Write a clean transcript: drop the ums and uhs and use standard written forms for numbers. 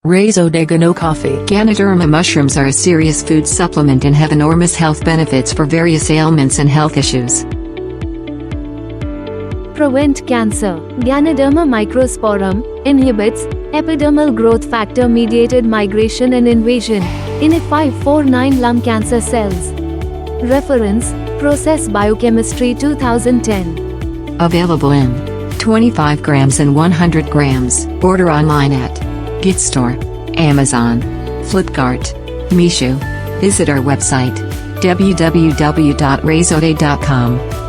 Razoday Gano coffee. Ganoderma mushrooms are a serious food supplement and have enormous health benefits for various ailments and health issues. Prevent cancer. Ganoderma microsporum inhibits epidermal growth factor mediated migration and invasion in E549 lung cancer cells. Reference: Process Biochemistry 2010. Available in 25 grams and 100 grams. Order online at Gitstore, Amazon, Flipkart, Meesho. Visit our website www.razoday.com.